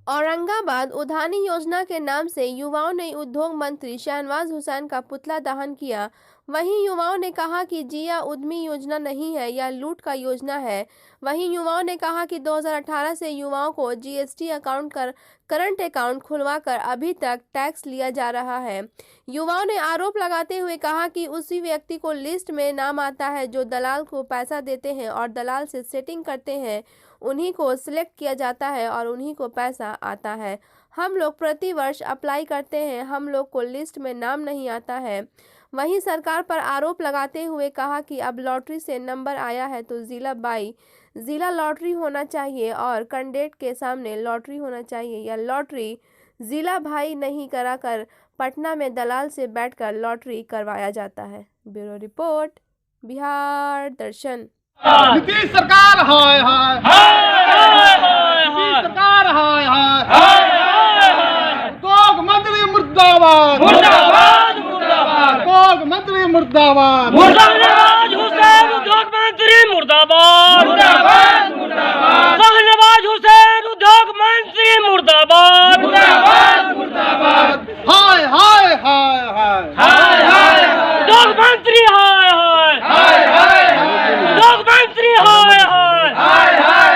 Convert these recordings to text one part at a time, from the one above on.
औरंगाबाद उद्यानी योजना के नाम से युवाओं ने उद्योग मंत्री शहनवाज हुसैन का पुतला दहन किया। वहीं युवाओं ने कहा कि जिया उद्यमी योजना नहीं है, यह लूट का योजना है। वहीं युवाओं ने कहा कि 2018 से युवाओं को जीएसटी अकाउंट करंट अकाउंट खुलवाकर अभी तक टैक्स लिया जा रहा है। युवाओं ने आरोप लगाते हुए कहा कि उसी व्यक्ति को लिस्ट में नाम आता है जो दलाल को पैसा देते हैं और दलाल से सेटिंग करते हैं, उन्हीं को सिलेक्ट किया जाता है और उन्हीं को पैसा आता है। हम लोग प्रति वर्ष अप्लाई करते हैं, हम लोग को लिस्ट में नाम नहीं आता है। वहीं सरकार पर आरोप लगाते हुए कहा कि अब लॉटरी से नंबर आया है तो जिला लॉटरी होना चाहिए और कैंडिडेट के सामने लॉटरी होना चाहिए। यह लॉटरी जिला भाई नहीं कराकर पटना में दलाल से बैठकर लॉटरी करवाया जाता है। ब्यूरो रिपोर्ट, बिहार दर्शन। नीतीश सरकार हाय हाय नीतीश सरकार हाय हाय उद्योग मंत्री मुर्दाबाद मुर्दाबाद मुर्दाबाद उद्योग मंत्री मुर्दाबाद शहनवाज हुसैन उद्योग मंत्री मुर्दाबाद मुर्दाबाद मुर्दाबाद शहनवाज हुसैन उद्योग मंत्री मुर्दाबाद मुर्दाबाद मुर्दाबाद हाय हाय हाय हाय हाय हाय उद्योग मंत्री हाय हाय हाय हाय उद्योग मंत्री हाय हाय हाय हाय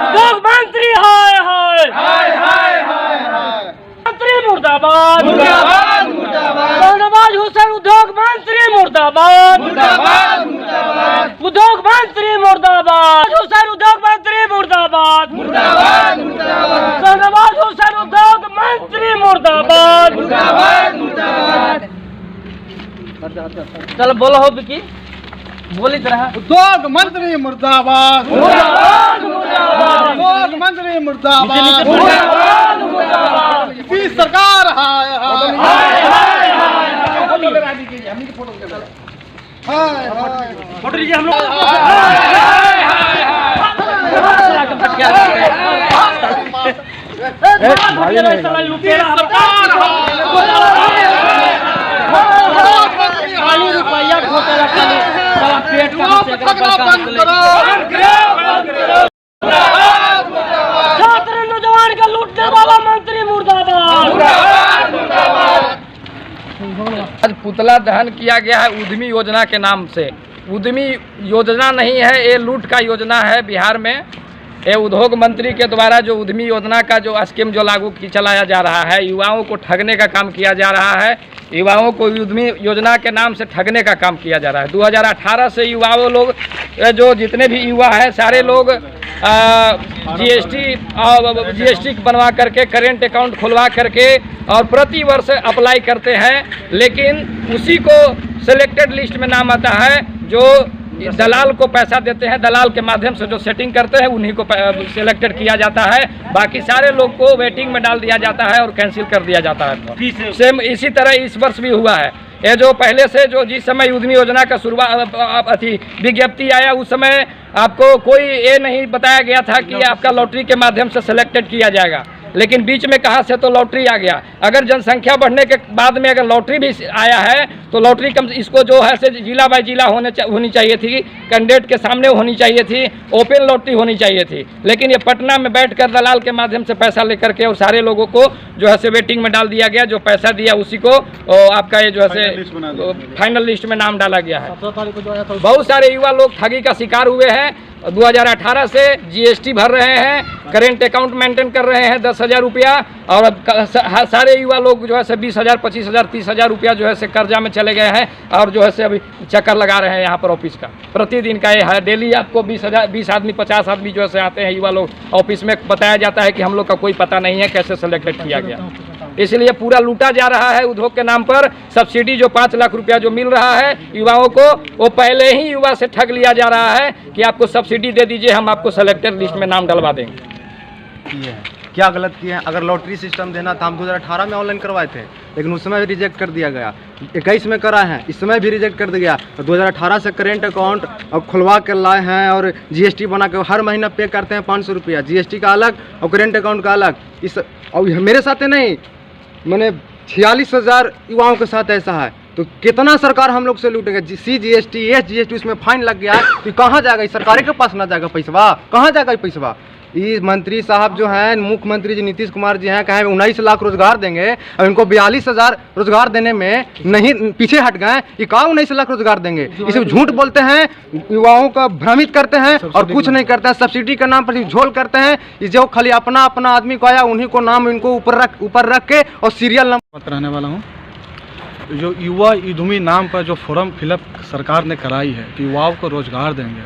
उद्योग मंत्री हाय हाय हाय हाय मंत्री मुर्दाबाद मुर्दाबाद मुर्दाबाद शहनवाज हुसैन उद्योग मंत्री मुर्दाबाद मुर्दाबाद मुर्दाबाद उद्योग मंत्री मुर्दाबाद हुसैन उद्योग मंत्री मुर्दाबाद मुर्दाबाद मुर्दाबाद शहनवाज हुसैन उद्योग मंत्री मुर्दाबाद मुर्दाबाद मुर्दाबाद। चल बोलो हो बिकी, बोली तरह उद्योग मंत्री मुर्दाबाद मुर्दाबाद मुर्दाबाद उद्योग मंत्री मुर्दाबाद मुर्दाबाद मुर्दाबाद नीतीश सरकार हाय हाय हाय हाय हाय हाय हाय फोटो लीजिए हम लोग रुपया घोटाला पेट छात्र नौजवान का लूटने वाला मंत्री मुर्दाबाद। आज पुतला दहन किया गया है उद्यमी योजना के नाम से। उद्यमी योजना नहीं है, ये लूट का योजना है। बिहार में ये उद्योग मंत्री के द्वारा जो उद्यमी योजना का जो स्कीम जो लागू चलाया जा रहा है, युवाओं को ठगने का काम किया जा रहा है। युवाओं को उद्यमी योजना के नाम से ठगने का काम किया जा रहा है। 2018 से युवाओं लोग जो जितने भी युवा हैं सारे लोग जीएसटी बनवा करके करेंट अकाउंट खुलवा करके और प्रति वर्ष अप्लाई करते हैं, लेकिन उसी को सिलेक्टेड लिस्ट में नाम आता है जो दलाल को पैसा देते हैं। दलाल के माध्यम से जो सेटिंग करते हैं उन्हीं को सिलेक्टेड किया जाता है। बाकी सारे लोग को वेटिंग में डाल दिया जाता है और कैंसिल कर दिया जाता है। सेम इसी तरह इस वर्ष भी हुआ है। ये जो पहले से जो जिस समय उद्यमी योजना का शुरुआत विज्ञप्ति आया उस समय आपको कोई ये नहीं बताया गया था कि आपका लॉटरी के माध्यम से सिलेक्टेड किया जाएगा, लेकिन बीच में कहाँ से तो लॉटरी आ गया। अगर जनसंख्या बढ़ने के बाद में अगर लॉटरी भी आया है तो लॉटरी कम इसको जो है से जिला बाय जिला होनी चाहिए थी, कैंडिडेट के सामने होनी चाहिए थी, ओपन लॉटरी होनी चाहिए थी। लेकिन ये पटना में बैठकर दलाल के माध्यम से पैसा लेकर के और सारे लोगों को जो है से वेटिंग में डाल दिया गया। जो पैसा दिया उसी को आपका ये जो है से फाइनल लिस्ट में नाम डाला गया है। बहुत सारे युवा लोग ठगी का शिकार हुए हैं। 2018 से जीएसटी भर रहे हैं, करेंट अकाउंट मेंटेन कर रहे हैं 10,000 रुपया, और सारे युवा लोग जो है से 20,000, 25,000, 30,000 रुपया जो है से कर्जा में चले गए हैं और जो है से अभी चक्कर लगा रहे हैं यहाँ पर ऑफिस का। प्रतिदिन का ये है, डेली आपको 20 आदमी 50 आदमी जो है से आते हैं युवा लोग ऑफिस में। बताया जाता है कि हम लोग का कोई पता नहीं है कैसे सिलेक्टेड किया गया, इसलिए पूरा लूटा जा रहा है उद्योग के नाम पर। सब्सिडी जो 5 लाख रुपया जो मिल रहा है युवाओं को, वो पहले ही युवा से ठग लिया जा रहा है कि आपको सब्सिडी दे दीजिए, हम आपको सिलेक्टेड लिस्ट में नाम डलवा देंगे। क्या गलत किए हैं? अगर लॉटरी सिस्टम देना था हम 2018 में ऑनलाइन करवाए थे, लेकिन उस समय भी रिजेक्ट कर दिया गया। 21 में करा है, इस समय भी रिजेक्ट कर दिया गया। तो 2018 से करेंट अकाउंट अब खुलवा कर लाए हैं और जीएसटी बना कर हर महीना पे करते हैं 500 रुपया, जीएसटी का अलग और करेंट अकाउंट का अलग। इस और मेरे साथ नहीं, मैंने 46,000 युवाओं के साथ ऐसा है। तो कितना सरकार हम लोग से लूटेगा? CGST, SGST उसमें फाइन लग गया है, तो कहाँ जाएगा? सरकार के पास ना जाएगा पैसा, कहाँ जाएगा पैसा? ये मंत्री साहब जो हैं, मुख्यमंत्री जी नीतीश कुमार जी हैं, कहें 19 लाख रोजगार देंगे, अब इनको 42,000 रोजगार देने में नहीं पीछे हट गए। ये कहाँ 19 लाख रोजगार देंगे? इसे झूठ बोलते हैं, युवाओं का भ्रमित करते हैं और कुछ नहीं करते हैं। सब्सिडी के नाम पर झोल करते हैं। ये जो खाली अपना आदमी को आया उन्हीं को नाम इनको ऊपर रख के और सीरियल नंबर रहने वाला हूँ। जो युवा उद्यमी नाम पर जो फॉर्म फिलअप सरकार ने कराई है कि युवाओं को रोजगार देंगे,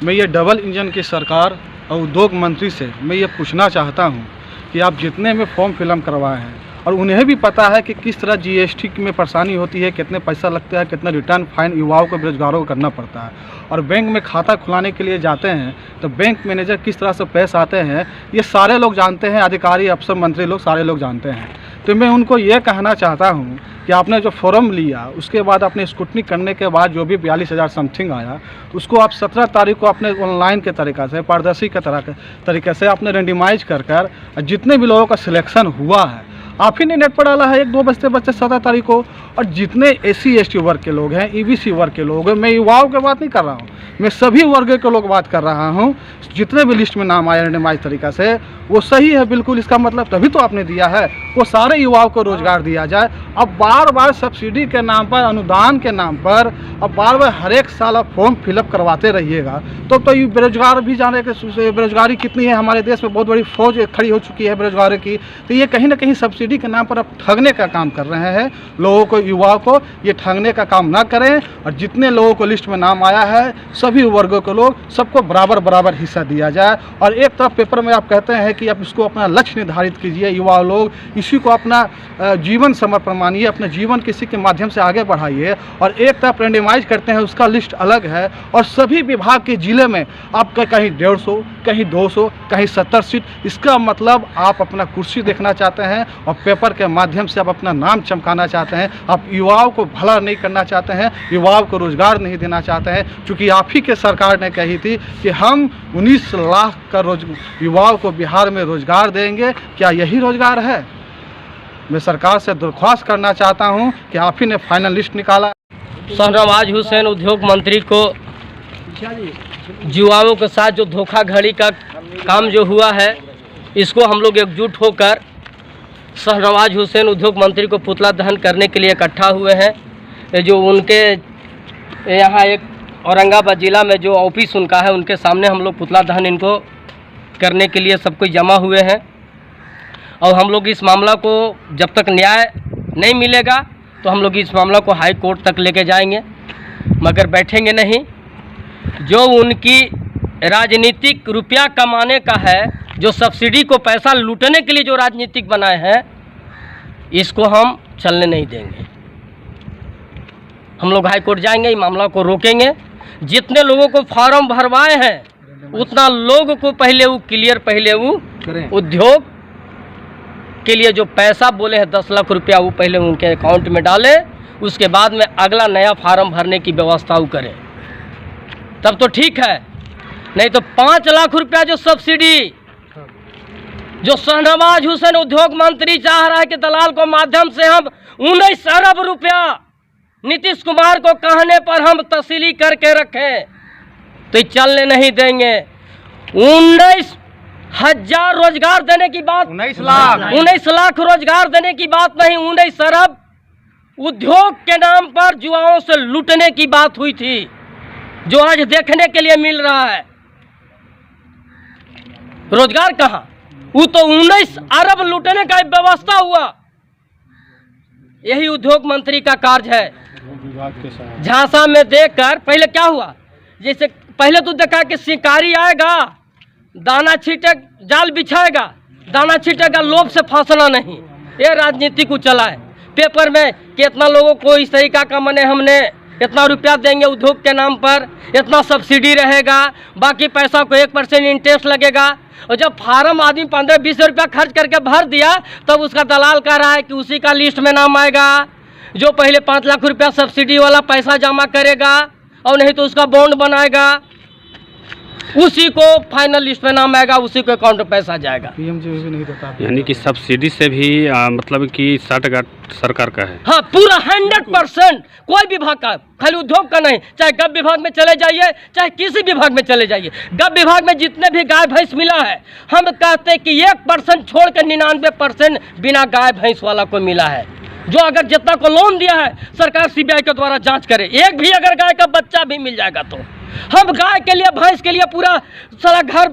मैं ये डबल इंजन की सरकार और उद्योग मंत्री से मैं ये पूछना चाहता हूँ कि आप जितने में फॉर्म फिलअप करवाए हैं और उन्हें भी पता है कि किस तरह जीएसटी में परेशानी होती है, कितने पैसा लगता है, कितना रिटर्न फाइन युवाओं को बेरोजगारों को करना पड़ता है, और बैंक में खाता खुलाने के लिए जाते हैं तो बैंक मैनेजर किस तरह से पैसे आते हैं, ये सारे लोग जानते हैं, अधिकारी अफसर मंत्री लोग सारे लोग जानते हैं। तो मैं उनको ये कहना चाहता हूँ कि आपने जो फॉर्म लिया उसके बाद आपने स्क्रूटनी करने के बाद जो भी 42,000 समथिंग आया, उसको आप 17 तारीख को अपने ऑनलाइन के तरीक़ा से, पारदर्शी के तरीके से आपने रेंडमाइज कर जितने भी लोगों का सिलेक्शन हुआ है आप ही ने नेट पर डाला है 1-2 बजते 17 तारीख को। और जितने SC ST वर्ग के लोग हैं, EBC वर्ग के लोग हैं, मैं युवाओं की बात नहीं कर रहा हूँ, मैं सभी वर्ग के लोग बात कर रहा हूँ। जितने भी लिस्ट में नाम आया रेंडमाइज तरीका से वो सही है बिल्कुल। इसका मतलब तभी तो आपने दिया है, वो सारे युवाओं को रोजगार दिया जाए। अब बार बार सब्सिडी के नाम पर, अनुदान के नाम पर अब बार बार हर एक साल आप फॉर्म फिलअप करवाते रहिएगा तो ये बेरोजगार भी जाने के, बेरोजगारी कितनी है हमारे देश में, बहुत बड़ी फौज खड़ी हो चुकी है बेरोजगारी की। तो ये कहीं ना कहीं सब्सिडी के नाम पर आप ठगने का काम कर रहे हैं लोगों को, युवाओं को। ये ठगने का काम ना करें और जितने लोगों को लिस्ट में नाम आया है सभी वर्गों के लोग, सबको बराबर हिस्सा दिया जाए। और एक तरफ पेपर में आप कहते हैं कि आप इसको अपना लक्ष्य निर्धारित कीजिए, युवा लोग इसी को अपना जीवन समर्पण मानिए, अपना जीवन किसी के माध्यम से आगे बढ़ाइए। और एक तरफ रेंडमाइज करते हैं उसका लिस्ट अलग है, और सभी विभाग के जिले में आपका कहीं 150, कहीं 200, कहीं 70 सीट। इसका मतलब आप अपना कुर्सी देखना चाहते हैं और पेपर के माध्यम से आप अपना नाम चमकाना चाहते हैं। आप युवाओं को भला नहीं करना चाहते हैं, युवाओं को रोजगार नहीं देना चाहते हैं, क्योंकि आप ही के सरकार ने कही थी कि हम 19 लाख का युवाओं को बिहार में रोजगार देंगे। क्या यही रोजगार है? मैं सरकार से दरख्वास्त करना चाहता हूं कि आप ही ने फाइनल लिस्ट निकाला। शाहनवाज हुसैन उद्योग मंत्री को युवाओं के साथ जो धोखाधड़ी का काम जो हुआ है, इसको हम लोग एकजुट होकर शाहनवाज हुसैन उद्योग मंत्री को पुतला दहन करने के लिए इकट्ठा हुए हैं। जो उनके यहाँ एक औरंगाबाद ज़िला में जो ऑफिस उनका है, उनके सामने हम लोग पुतला दहन इनको करने के लिए सब कोई जमा हुए हैं। और हम लोग इस मामला को जब तक न्याय नहीं मिलेगा तो हम लोग इस मामला को हाई कोर्ट तक लेके जाएंगे, मगर बैठेंगे नहीं। जो उनकी राजनीतिक रुपया कमाने का है, जो सब्सिडी को पैसा लूटने के लिए जो राजनीतिक बनाए हैं, इसको हम चलने नहीं देंगे। हम लोग हाई कोर्ट जाएंगे, इस मामला को रोकेंगे। जितने लोगों को फॉर्म भरवाए हैं उतना लोगों को पहले वो क्लियर, पहले वो उद्योग के लिए जो पैसा बोले हैं 10 लाख रुपया, वो पहले उनके अकाउंट में डालें, उसके बाद में अगला नया फार्म भरने की व्यवस्था वो करें, तब तो ठीक है। नहीं तो 5 लाख रुपया जो सब्सिडी जो शाहनवाज हुसैन उद्योग मंत्री चाह रहा है कि दलाल को माध्यम से हम 19 अरब रुपया नीतीश कुमार को कहने पर हम तस्ली करके रखें, तो चलने नहीं देंगे। 19,000 रोजगार देने की बात, 19 लाख रोजगार देने की बात नहीं, 19 अरब उद्योग के नाम पर युवाओं से लूटने की बात हुई थी, जो आज देखने के लिए मिल रहा है। रोजगार कहाँ? वो तो 19 अरब लूटने का व्यवस्था हुआ। यही उद्योग मंत्री का कार्य है। झांसा में देखकर पहले क्या हुआ, जैसे पहले तो देखा कि शिकारी आएगा, दाना छीटे, जाल बिछाएगा, दाना छीटेगा, लोभ से फंसना नहीं। ये राजनीति को चला है पेपर में कि इतना लोगों को इस तरीका का मने हमने इतना रुपया देंगे उद्योग के नाम पर, इतना सब्सिडी रहेगा, बाकी पैसा को 1% इंटरेस्ट लगेगा। और जब फार्म आदमी 15-20 रुपया खर्च करके भर दिया, तब उसका दलाल कह रहा है कि उसी का लिस्ट में नाम आएगा जो पहले 5 लाख रुपया सब्सिडी वाला पैसा जमा करेगा, और नहीं तो उसका बॉन्ड बनाएगा। उसी को फाइनल लिस्ट पे नाम आएगा, उसी को अकाउंट में पैसा जाएगा। पीएमजीवी भी नहीं देता। यानी कि सब्सिडी से भी मतलब कि 60 सरकार का है। हाँ, पूरा 100%। कोई विभाग का, खाली उद्योग का नहीं, चाहे गब विभाग में चले जाइए, चाहे किसी विभाग में चले जाइए। गब विभाग में जितने भी गाय भैंस मिला है, हम कहते हैं कि 1% छोड़ कर 99% बिना गाय भैंस वाला को मिला है। जो अगर जितना को लोन दिया है सरकार सीबीआई के द्वारा जांच करे, एक भी अगर गाय का बच्चा भी मिल जाएगा तो हम गाय के लिए, भैंस के लिए पूरा सारा घर